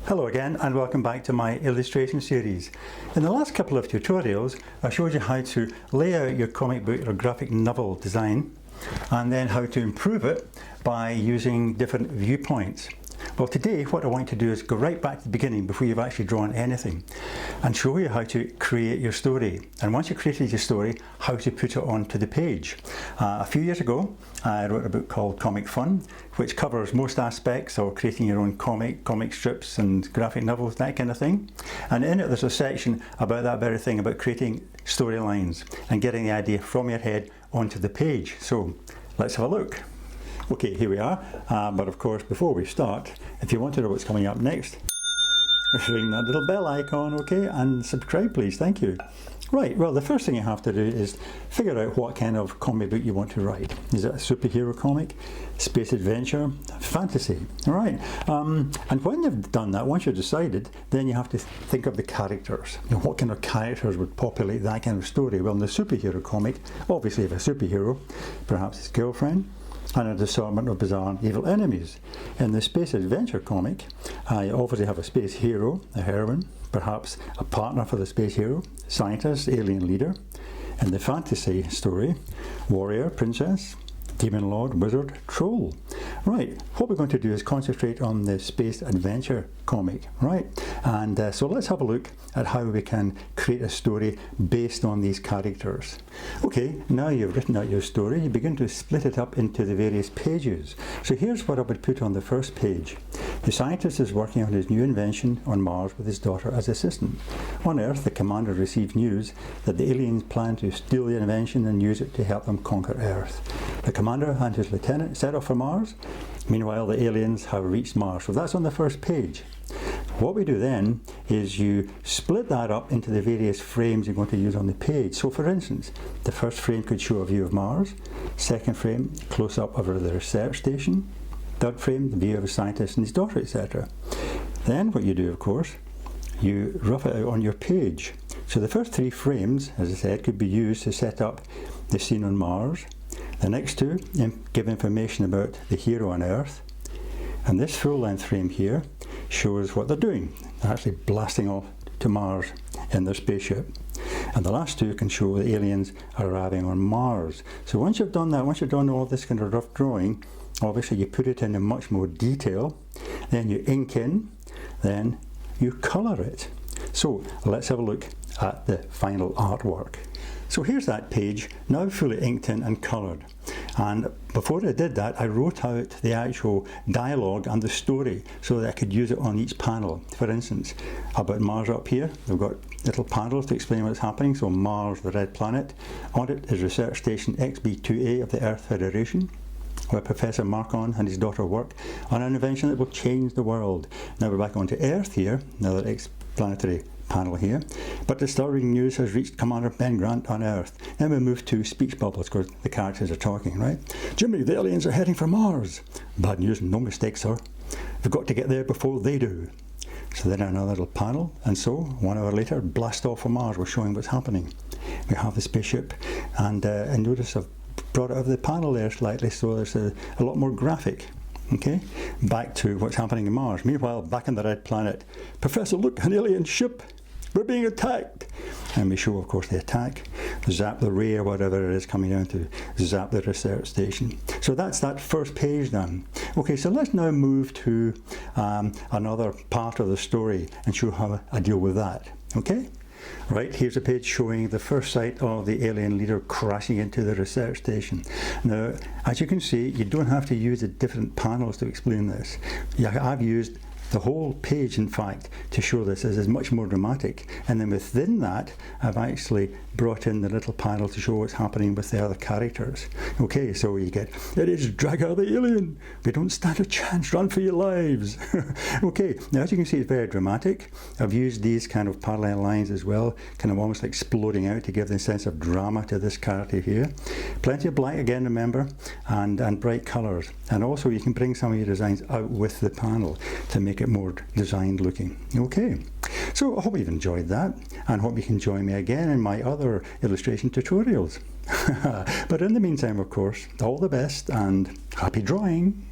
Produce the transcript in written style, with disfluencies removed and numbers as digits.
Hello again and welcome back to my illustration series. In the last couple of tutorials I showed you how to lay out your comic book or graphic novel design and then how to improve it by using different viewpoints. Well, today what I want to do is go right back to the beginning before you've actually drawn anything and show you how to create your story, and once you've created your story, how to put it onto the page. A few years ago I wrote a book called Comic Fun, which covers most aspects of creating your own comic strips and graphic novels, that kind of thing. And in it there's a section about that very thing, about creating storylines and getting the idea from your head onto the page. So let's have a look. Okay, here we are, but of course before we start, if you want to know what's coming up next, ring that little bell icon, okay, and subscribe please, thank you. Right, well the first thing you have to do is figure out what kind of comic book you want to write. Is it a superhero comic, space adventure, fantasy? Alright, and when you've done that, once you've decided, then you have to think of the characters. You know, what kind of characters would populate that kind of story? Well, in the superhero comic, obviously if a superhero, perhaps his girlfriend, and an assortment of bizarre and evil enemies. In the space adventure comic, you obviously have a space hero, a heroine, perhaps a partner for the space hero, scientist, alien leader. In the fantasy story, warrior, princess, demon lord, wizard, troll. Right, what we're going to do is concentrate on the space adventure comic, right? And so let's have a look at how we can create a story based on these characters. Okay, now you've written out your story, you begin to split it up into the various pages. So here's what I would put on the first page. The scientist is working on his new invention on Mars with his daughter as assistant. On Earth, the commander received news that the aliens plan to steal the invention and use it to help them conquer Earth. The commander and his lieutenant set off for Mars. Meanwhile, the aliens have reached Mars. So that's on the first page. What we do then is you split that up into the various frames you're going to use on the page. So for instance, the first frame could show a view of Mars, second frame, close up of the research station, third frame, the view of a scientist and his daughter, etc. Then what you do, of course, you rough it out on your page. So the first three frames, as I said, could be used to set up the scene on Mars. The next two give information about the hero on Earth. And this full-length frame here shows what they're doing. They're actually blasting off to Mars in their spaceship. And the last two can show the aliens are arriving on Mars. So once you've done that, once you've done all this kind of rough drawing, obviously you put it in much more detail, then you ink in, then you colour it. So let's have a look at the final artwork. So here's that page, now fully inked in and coloured. And before I did that, I wrote out the actual dialogue and the story so that I could use it on each panel. For instance, about Mars up here, we've got little panels to explain what's happening. So Mars, the red planet. On it is research station XB2A of the Earth Federation, where Professor Marcon and his daughter work on an invention that will change the world. Now we're back onto Earth here, another explanatory panel here, but disturbing news has reached Commander Ben Grant on Earth. Then we move to speech bubbles because the characters are talking, right? Jimmy, the aliens are heading for Mars. Bad news, no mistake, sir. We've got to get there before they do. So then another little panel, and so 1 hour later, blast off for Mars. We're showing what's happening. We have the spaceship, and notice I've brought it out of the panel there slightly, so there's a lot more graphic. Okay, back to what's happening in Mars. Meanwhile, back on the red planet, Professor, look, an alien ship. We're being attacked. And we show, of course, the attack, zap the ray or whatever it is coming down to zap the research station. So that's that first page done. Okay, so let's now move to another part of the story and show how I deal with that. Okay? Right, here's a page showing the first sight of the alien leader crashing into the research station. Now, as you can see, you don't have to use the different panels to explain this. I've used the whole page, in fact, to show this as is much more dramatic, and then within that I've actually brought in the little panel to show what's happening with the other characters. Okay, so you get, it is drag out the alien, we don't stand a chance, run for your lives. Okay, now as you can see, it's very dramatic. I've used these kind of parallel lines as well, kind of almost like exploding out to give the sense of drama to this character here. Plenty of black again, remember, and bright colours, and also you can bring some of your designs out with the panel to make it more designed looking. Okay, so I hope you've enjoyed that, and hope you can join me again in my other illustration tutorials. But in the meantime, of course, all the best and happy drawing.